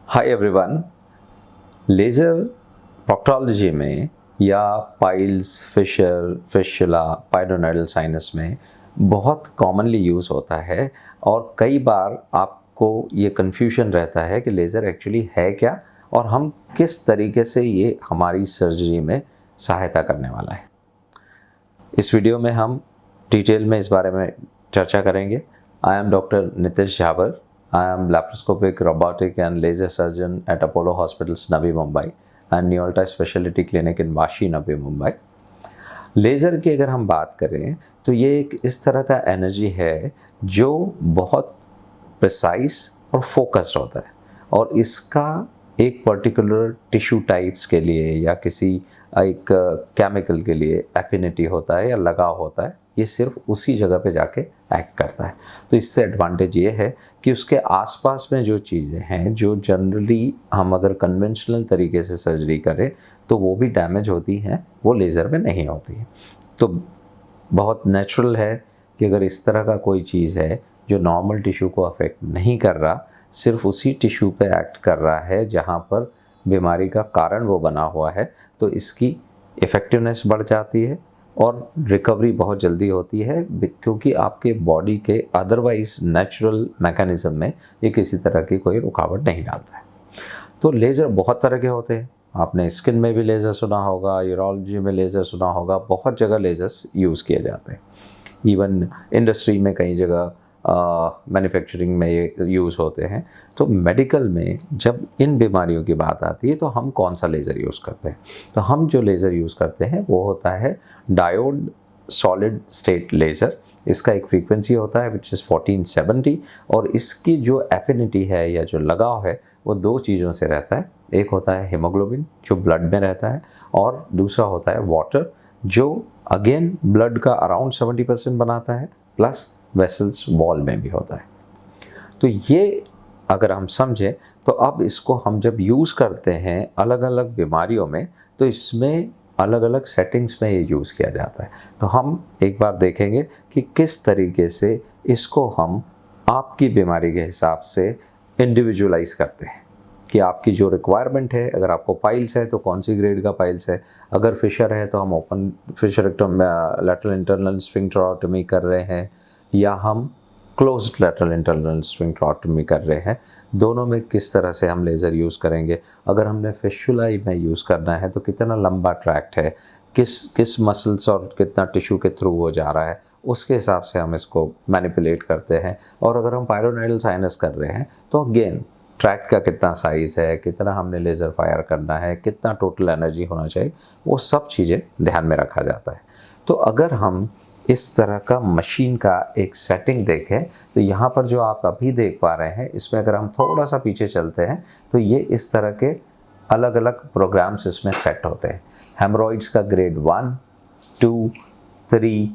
Hi everyone. Laser proctology में या piles, Fisher, फिशुला, पायलोनाइडल sinus में बहुत कॉमनली यूज़ होता है और कई बार आपको ये कन्फ्यूजन रहता है कि लेज़र एक्चुअली है क्या और हम किस तरीके से ये हमारी सर्जरी में सहायता करने वाला है। इस वीडियो में हम डिटेल में इस बारे में चर्चा करेंगे। I am doctor Nitish Jhabar. I am laparoscopic, robotic and laser surgeon at Apollo Hospitals, Navi Mumbai and Neolta Specialty Clinic in Vashi, Navi Mumbai। Laser की अगर हम बात करें तो ये एक इस तरह का एनर्जी है जो बहुत प्रिसाइज और फोकस्ड होता है और इसका एक पर्टिकुलर टिश्यू टाइप्स के लिए या किसी एक केमिकल के लिए एफिनिटी होता है या लगाव होता है, ये सिर्फ उसी जगह पे जाके एक्ट करता है। तो इससे एडवांटेज ये है कि उसके आसपास में जो चीज़ें हैं जो जनरली हम अगर कन्वेंशनल तरीके से सर्जरी करें तो वो भी डैमेज होती हैं, वो लेज़र में नहीं होती है। तो बहुत नेचुरल है कि अगर इस तरह का कोई चीज़ है जो नॉर्मल टिश्यू को अफेक्ट नहीं कर रहा, सिर्फ उसी टिश्यू पे एक्ट कर रहा है जहाँ पर बीमारी का कारण वो बना हुआ है, तो इसकी इफ़ेक्टिवनेस बढ़ जाती है और रिकवरी बहुत जल्दी होती है क्योंकि आपके बॉडी के अदरवाइज नेचुरल मैकेनिज़्म में ये किसी तरह की कोई रुकावट नहीं डालता है। तो लेज़र बहुत तरह के होते हैं। आपने स्किन में भी लेज़र सुना होगा, यूरोलॉजी में लेज़र सुना होगा, बहुत जगह लेज़र्स यूज़ किए जाते हैं। इवन इंडस्ट्री में कई जगह मैन्युफैक्चरिंग में ये यूज़ होते हैं। तो मेडिकल में जब इन बीमारियों की बात आती है तो हम कौन सा लेज़र यूज़ करते हैं? तो हम जो लेज़र यूज़ करते हैं वो होता है डायोड सॉलिड स्टेट लेज़र। इसका एक फ्रीक्वेंसी होता है विच इज़ 1470 और इसकी जो एफिनिटी है या जो लगाव है वो दो चीज़ों से रहता है। एक होता है हीमोग्लोबिन जो ब्लड में रहता है और दूसरा होता है वाटर जो अगेन ब्लड का अराउंड 70% बनाता है, प्लस वेसल्स वॉल में भी होता है। तो ये अगर हम समझें तो अब इसको हम जब यूज़ करते हैं अलग अलग बीमारियों में तो इसमें अलग अलग सेटिंग्स में ये यूज़ किया जाता है। तो हम एक बार देखेंगे कि किस तरीके से इसको हम आपकी बीमारी के हिसाब से इंडिविजुअलाइज करते हैं कि आपकी जो रिक्वायरमेंट है। अगर आपको पाइल्स है तो कौन सी ग्रेड का पाइल्स है, अगर फिशर है तो हम ओपन फिशरेक्टोमी लैटरल इंटरनल स्फिंक्टरोटमी कर रहे हैं या हम क्लोज्ड लैटरल इंटरनल स्फिंक्टरोटमी कर रहे हैं, दोनों में किस तरह से हम लेज़र यूज़ करेंगे। अगर हमने फिशुला में यूज़ करना है तो कितना लंबा ट्रैक्ट है, किस मसल्स और कितना टिश्यू के थ्रू वो जा रहा है, उसके हिसाब से हम इसको मैनिपुलेट करते हैं। और अगर हम पायलोनाइडल साइनस कर रहे हैं तो अगेन ट्रैक्ट का कितना साइज़ है, कितना हमने लेज़र फायर करना है, कितना टोटल एनर्जी होना चाहिए, वो सब चीज़ें ध्यान में रखा जाता है। तो अगर हम इस तरह का मशीन का एक सेटिंग देखें तो यहाँ पर जो आप अभी देख पा रहे हैं, इसमें अगर हम थोड़ा सा पीछे चलते हैं तो ये इस तरह के अलग अलग प्रोग्राम्स इसमें सेट होते हैं। हेमरॉइड्स का ग्रेड 1, 2, 3,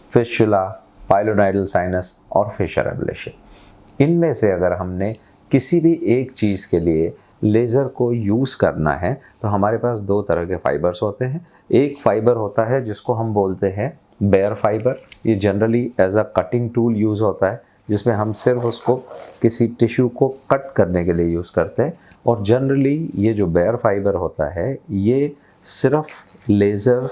फिशुला, पायलोनाइडल साइनस और फिशर एब्लेशन। इनमें से अगर हमने किसी भी एक चीज़ के लिए लेज़र को यूज़ करना है तो हमारे पास दो तरह के फाइबर्स होते हैं। एक फाइबर होता है जिसको हम बोलते हैं बेयर फाइबर। ये generally as a cutting tool use होता है जिसमें हम सिर्फ उसको किसी टिश्यू को कट करने के लिए यूज़ करते हैं। और जनरली ये जो बेयर फाइबर होता है ये सिर्फ लेज़र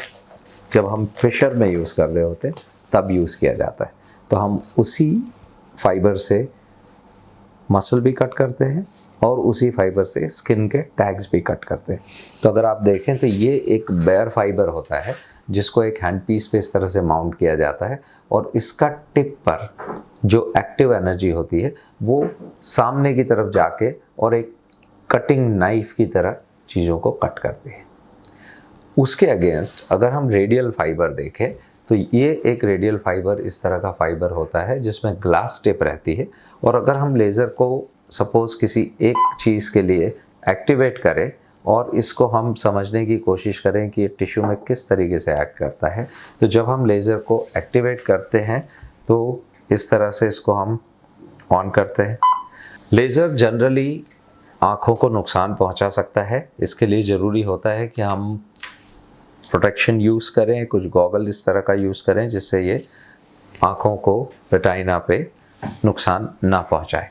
जब हम फिशर में यूज़ कर रहे होते हैं तब यूज़ किया जाता है। तो हम उसी फाइबर से मसल भी कट करते हैं और उसी फाइबर से स्किन के टैग्स भी कट करते हैं। तो अगर आप देखें तो ये एक बेयर फाइबर होता है जिसको एक हैंड पीस पे इस तरह से माउंट किया जाता है और इसका टिप पर जो एक्टिव एनर्जी होती है वो सामने की तरफ जाके और एक कटिंग नाइफ की तरह चीज़ों को कट करती है। उसके अगेंस्ट अगर हम रेडियल फाइबर देखें तो ये एक रेडियल फाइबर इस तरह का फाइबर होता है जिसमें ग्लास टिप रहती है और अगर हम लेज़र को सपोज़ किसी एक चीज़ के लिए एक्टिवेट करें और इसको हम समझने की कोशिश करें कि ये टिश्यू में किस तरीके से एक्ट करता है, तो जब हम लेज़र को एक्टिवेट करते हैं तो इस तरह से इसको हम ऑन करते हैं। लेज़र जनरली आँखों को नुकसान पहुँचा सकता है, इसके लिए ज़रूरी होता है कि हम प्रोटेक्शन यूज़ करें, कुछ गॉगल इस तरह का यूज़ करें जिससे ये आँखों को रेटिना पे नुकसान ना पहुँचाए।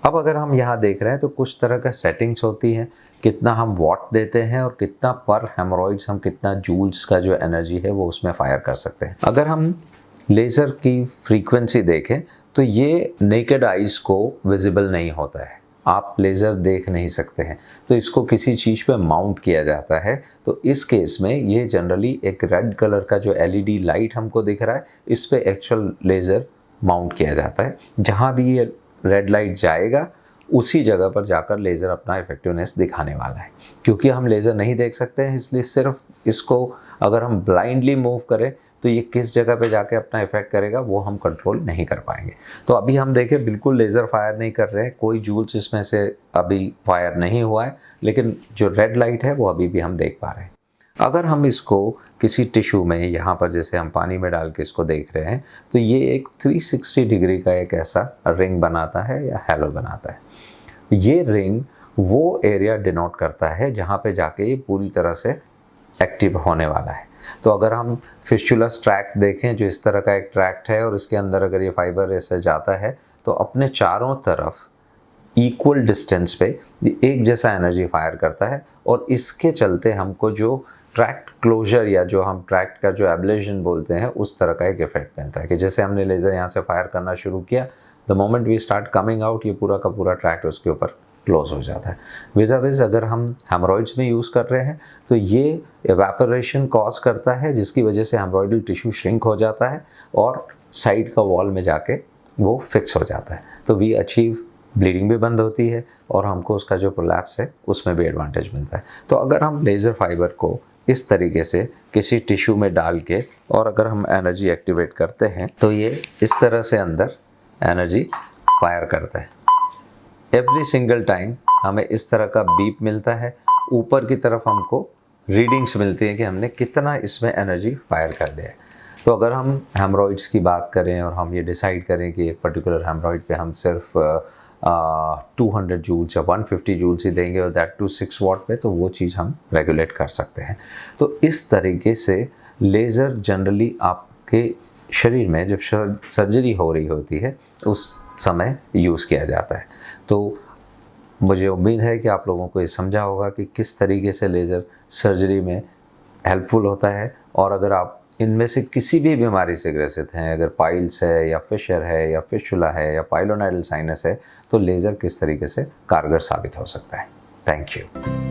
अब अगर हम यहाँ देख रहे हैं तो कुछ तरह का सेटिंग्स होती हैं, कितना हम वॉट देते हैं और कितना पर हेमरॉइड्स हम कितना जूल्स का जो एनर्जी है वो उसमें फायर कर सकते हैं। अगर हम लेज़र की फ्रीक्वेंसी देखें तो ये नेकेड आइज़ को विजिबल नहीं होता है, आप लेज़र देख नहीं सकते हैं, तो इसको किसी चीज़ पे माउंट किया जाता है। तो इस केस में ये जनरली एक रेड कलर का जो एलईडी लाइट हमको दिख रहा है, इस पे एक्चुअल लेज़र माउंट किया जाता है। जहाँ भी ये रेड लाइट जाएगा उसी जगह पर जाकर लेज़र अपना इफेक्टिवनेस दिखाने वाला है। क्योंकि हम लेज़र नहीं देख सकते हैं, इसलिए सिर्फ इसको अगर हम ब्लाइंडली मूव करें तो ये किस जगह पे जाके अपना इफेक्ट करेगा वो हम कंट्रोल नहीं कर पाएंगे। तो अभी हम देखें बिल्कुल लेज़र फायर नहीं कर रहे हैं, कोई जूल्स इसमें से अभी फायर नहीं हुआ है, लेकिन जो रेड लाइट है वो अभी भी हम देख पा रहे हैं। अगर हम इसको किसी टिश्यू में, यहाँ पर जैसे हम पानी में डाल के इसको देख रहे हैं, तो ये एक 360 डिग्री का एक ऐसा रिंग बनाता है या हैलो बनाता है। ये रिंग वो एरिया डिनोट करता है जहाँ पे जाके ये पूरी तरह से एक्टिव होने वाला है। तो अगर हम फिस्टुलस ट्रैक्ट देखें, जो इस तरह का एक ट्रैक्ट है और इसके अंदर अगर ये फाइबर ऐसे जाता है तो अपने चारों तरफ इक्वल डिस्टेंस पे एक जैसा एनर्जी फायर करता है, और इसके चलते हमको जो ट्रैक्ट क्लोजर या जो हम ट्रैक्ट का जो एब्लेशन बोलते हैं उस तरह का एक इफेक्ट मिलता है कि जैसे हमने लेज़र यहाँ से फायर करना शुरू किया, the moment we start coming out, ये पूरा का पूरा ट्रैक्ट उसके ऊपर क्लोज हो जाता है। विज़ अगर हम हेमरॉइड्स में यूज़ कर रहे हैं तो ये एवेपोरेशन कॉज करता है, जिसकी वजह से हेमरॉइडल टिश्यू श्रिंक हो जाता है और साइड का वॉल में जाके वो फिक्स हो जाता है। तो वी अचीव, ब्लीडिंग भी बंद होती है और हमको उसका जो प्रोलैप्स है उसमें भी एडवांटेज मिलता है। तो अगर हम लेज़र फाइबर को इस तरीके से किसी टिश्यू में डाल के और अगर हम एनर्जी एक्टिवेट करते हैं तो ये इस तरह से अंदर एनर्जी फायर करता है। एवरी सिंगल टाइम हमें इस तरह का बीप मिलता है, ऊपर की तरफ हमको रीडिंग्स मिलती हैं कि हमने कितना इसमें एनर्जी फायर कर दिया है। तो अगर हम हेमरॉइड्स की बात करें और हम ये डिसाइड करें कि एक पर्टिकुलर हेमरॉइड पे हम सिर्फ 200 जूल्स या 150 जूल्स ही देंगे और दैट टू 6 वॉट पे, तो वो चीज़ हम रेगुलेट कर सकते हैं। तो इस तरीके से लेज़र जनरली आपके शरीर में जब सर्जरी हो रही होती है उस समय यूज़ किया जाता है। तो मुझे उम्मीद है कि आप लोगों को ये समझा होगा कि किस तरीके से लेज़र सर्जरी में हेल्पफुल होता है, और अगर आप इनमें से किसी भी बीमारी से ग्रसित हैं, अगर पाइल्स है या फिशर है या फिस्टुला है या पाइलोनाइडल साइनस है, तो लेज़र किस तरीके से कारगर साबित हो सकता है। Thank you.